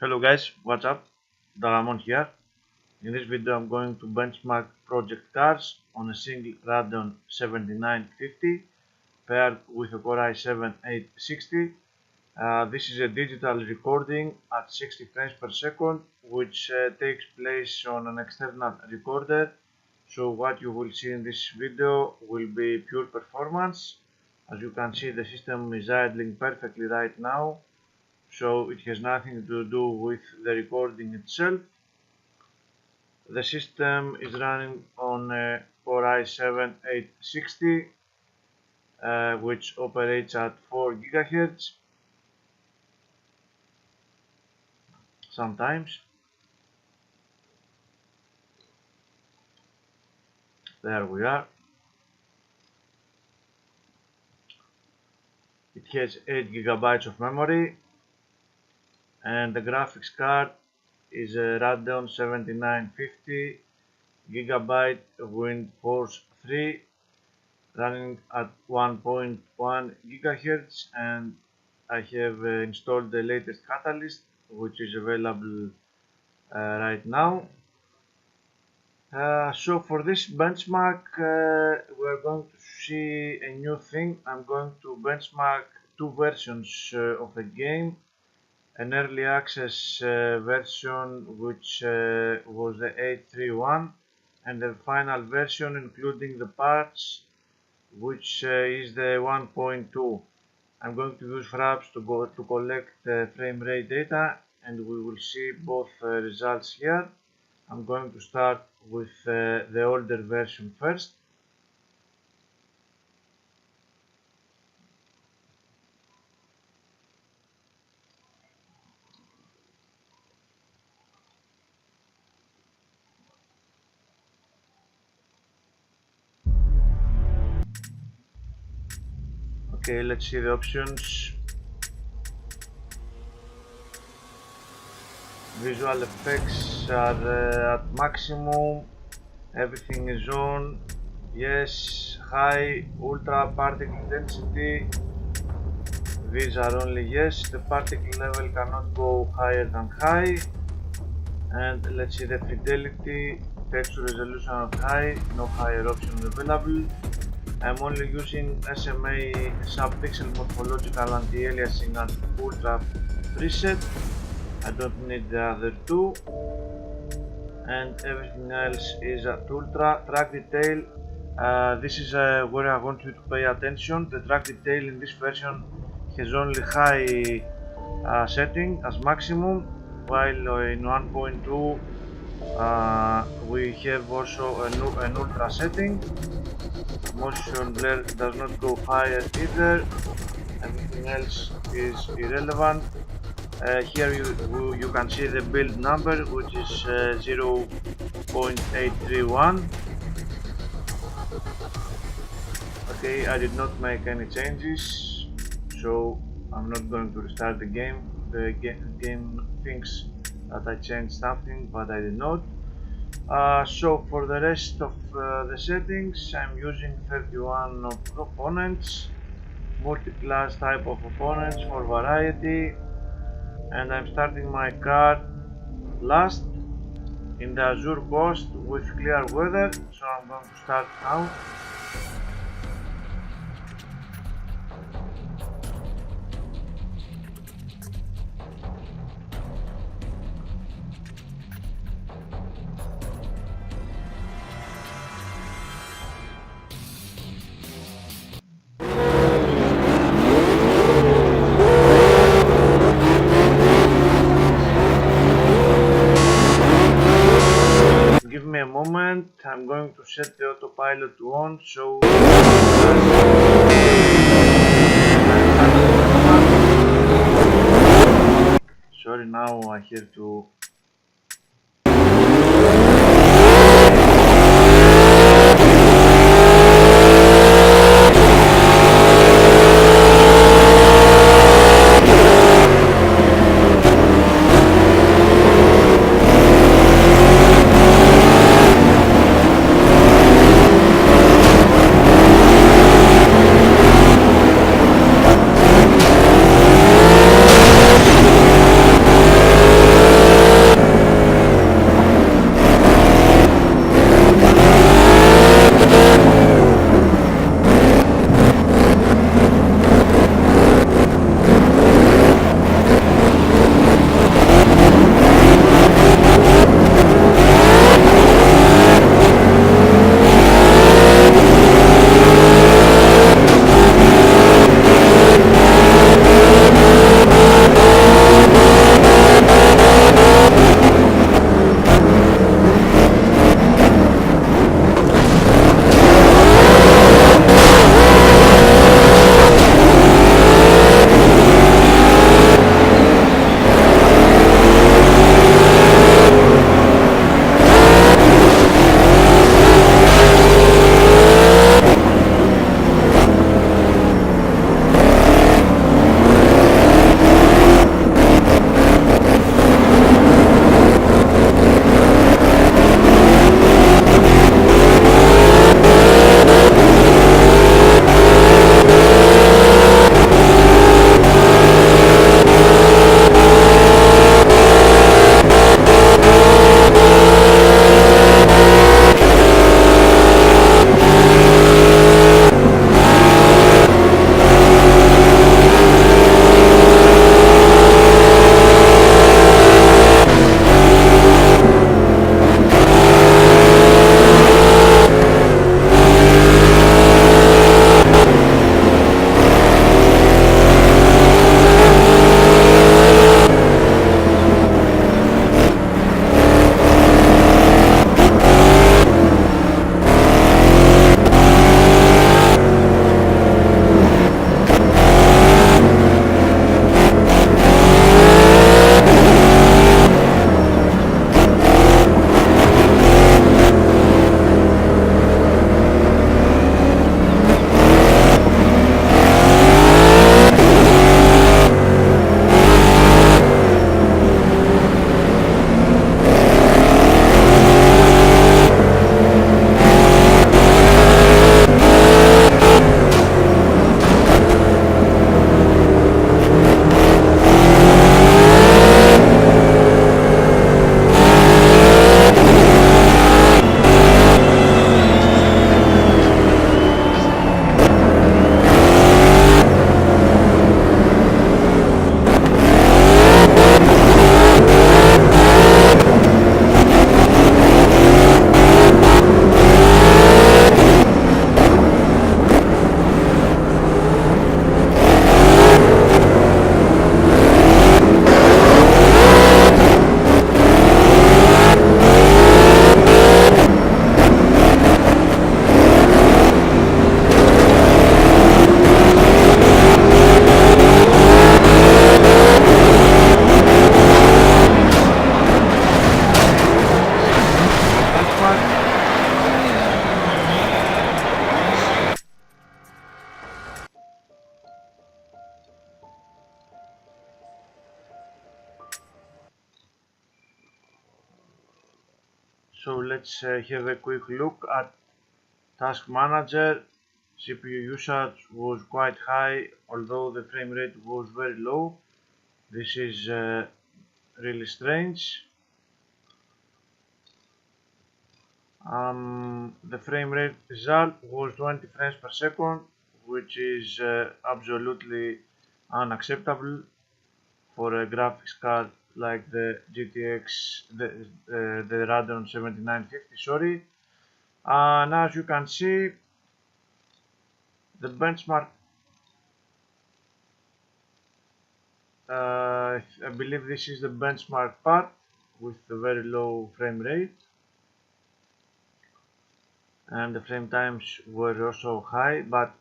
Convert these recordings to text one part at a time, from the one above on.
Hello guys, what's up? Daramon here. In this video I'm going to benchmark project cards on a single Radeon 7950 paired with a Core i7-860. This is a digital recording at 60 frames per second, which takes place on an external recorder. So what you will see in this video will be pure performance. As you can see, the system is idling perfectly right now, so it has nothing to do with the recording itself. The system is running on a Core i7-860, which operates at 4 GHz. Sometimes. There we are. It has 8 GB of memory, and the graphics card is a Radeon 7950 Gigabyte Windforce 3 running at 1.1 GHz, and I have installed the latest catalyst, which is available right now. So for this benchmark we're going to see a new thing. I'm going to benchmark two versions of a game, an early access version which was the 831, and the final version including the parts, which is the 1.2. I'm going to use fraps to collect frame rate data, and we will see both results here. I'm going to start with the older version first. Okay, let's see the options. Visual effects are at maximum, everything is on, yes. High, ultra, particle density, these are only yes. The particle level cannot go higher than high. And let's see the fidelity, texture resolution at high, no higher option available. I'm only using SMAA sub-pixel morphological anti-aliasing and ultra preset. I don't need the other two, and everything else is at ultra. Track detail, this is where I want you to pay attention. The track detail in this version has only high setting as maximum, while in 1.2 we have also an ultra setting. Motion blur does not go higher either. Everything else is irrelevant. Here you can see the build number, which is 0.831. Okay, I did not make any changes, so I'm not going to restart the game. The game thinks that I changed something, but I did not. So for the rest of the settings, I'm using 31 of opponents, multi-class type of opponents for variety, and I'm starting my card last in the Azure Coast with clear weather, so I'm going to start now. Give me a moment, I'm going to set the autopilot to on, so sorry, now I have to So let's have a quick look at Task Manager. CPU usage was quite high, although the frame rate was very low. This is really strange. The frame rate result was 20 frames per second, which is absolutely unacceptable for a graphics card like the the Radeon 7950, sorry. And as you can see, the benchmark, I believe this is the benchmark part with the very low frame rate, and the frame times were also high but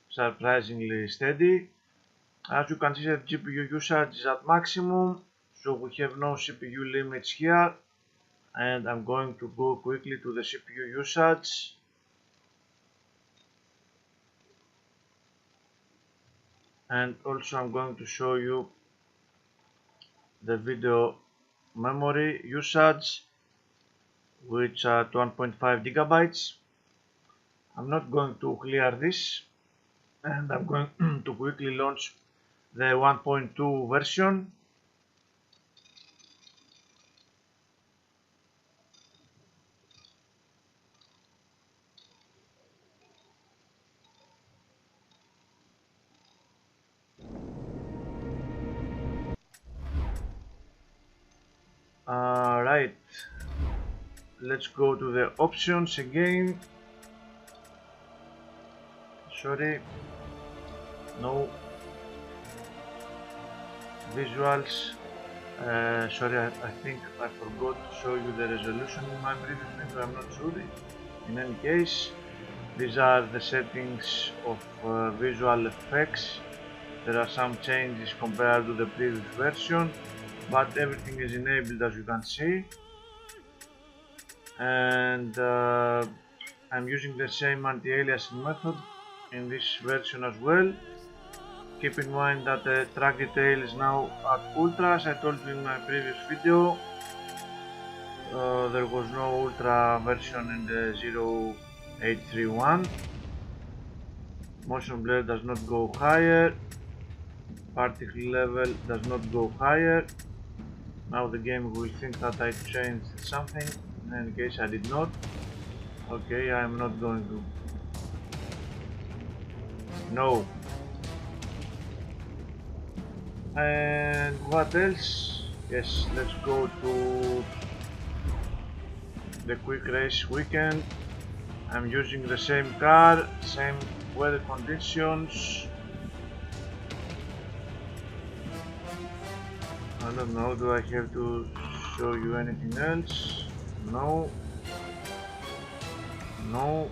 surprisingly steady. As you can see, the GPU usage is at maximum, so we have no CPU limits here, and I'm going to go quickly to the CPU usage. And also I'm going to show you the video memory usage, which are 1.5 gigabytes. I'm not going to clear this, and I'm going to quickly launch the 1.2 version. Right, let's go to the options again. Sorry, no visuals. Sorry, I think I forgot to show you the resolution in my previous video. I'm not sure. In any case, these are the settings of visual effects. There are some changes compared to the previous version, but everything is enabled, as you can see. And I'm using the same anti-aliasing method in this version as well. Keep in mind that the track detail is now at ultra. As I told you in my previous video, there was no ultra version in the 0831. Motion blur does not go higher. Particle level does not go higher. Now the game will think that I changed something. In any case, I did not. Okay, I am not going to. No. And what else? Yes, let's go to the quick race weekend. I'm using the same car, same weather conditions. I don't know, do I have to show you anything else? No. No.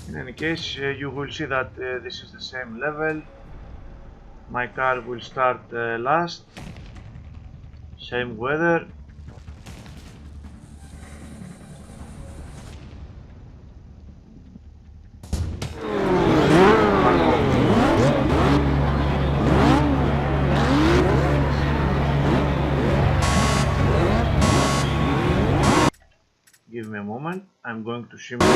In any case, you will see that this is the same level. My car will start last. Same weather. Give me a moment, I'm going to simulate.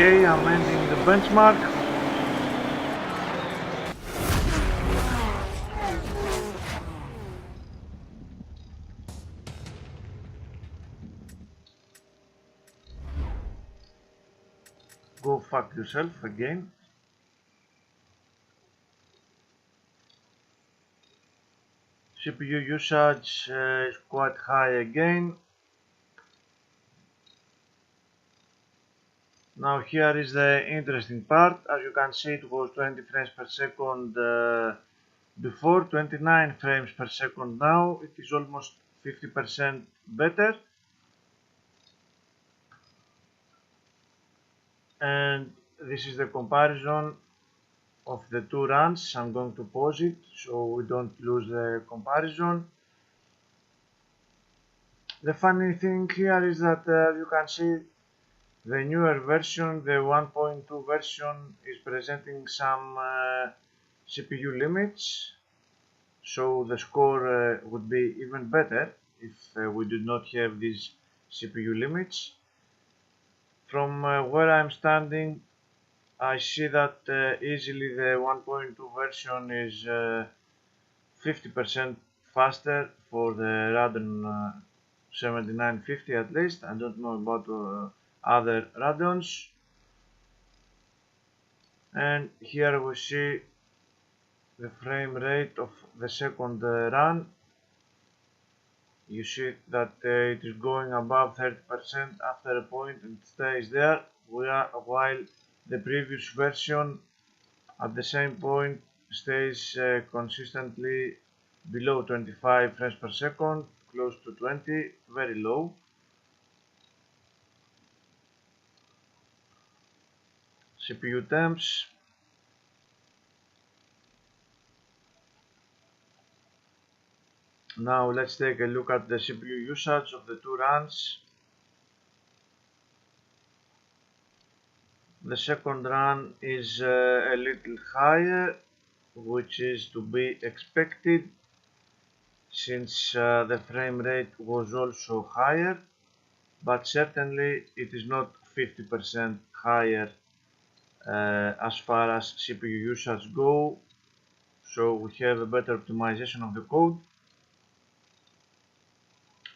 Okay, I'm ending the benchmark. Go fuck yourself again. CPU usage is quite high again. Now here is the interesting part. As you can see, it was 20 frames per second before, 29 frames per second now. It is almost 50% better. And this is the comparison of the two runs. I'm going to pause it so we don't lose the comparison. The funny thing here is that you can see the newer version, the 1.2 version, is presenting some CPU limits, so the score would be even better if we did not have these CPU limits. From where I'm standing, I see that easily the 1.2 version is 50% faster for the Radeon 7950 at least. I don't know about other Radeons. And here we see the frame rate of the second run. You see that it is going above 30% after a point and stays there, while the previous version at the same point stays consistently below 25 frames per second, close to 20, very low. CPU temps. Now let's take a look at the CPU usage of the two runs. The second run is a little higher, which is to be expected since the frame rate was also higher, but certainly it is not 50% higher as far as CPU usage go, so we have a better optimization of the code.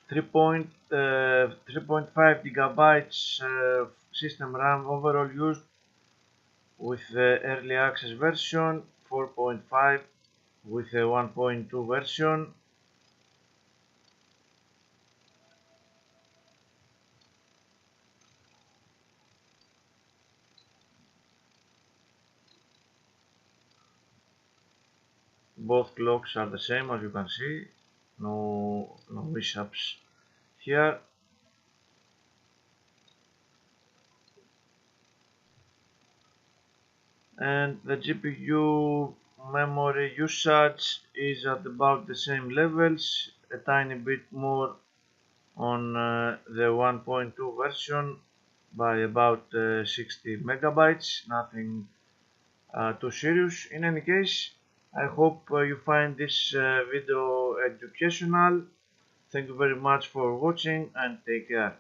3.5 gigabytes system RAM overall used with the early access version, 4.5 with the 1.2 version. Both clocks are the same, as you can see, no mishaps here. And the GPU memory usage is at about the same levels, a tiny bit more on the 1.2 version by about 60 megabytes, nothing too serious. In any case, I hope you find this video educational. Thank you very much for watching and take care.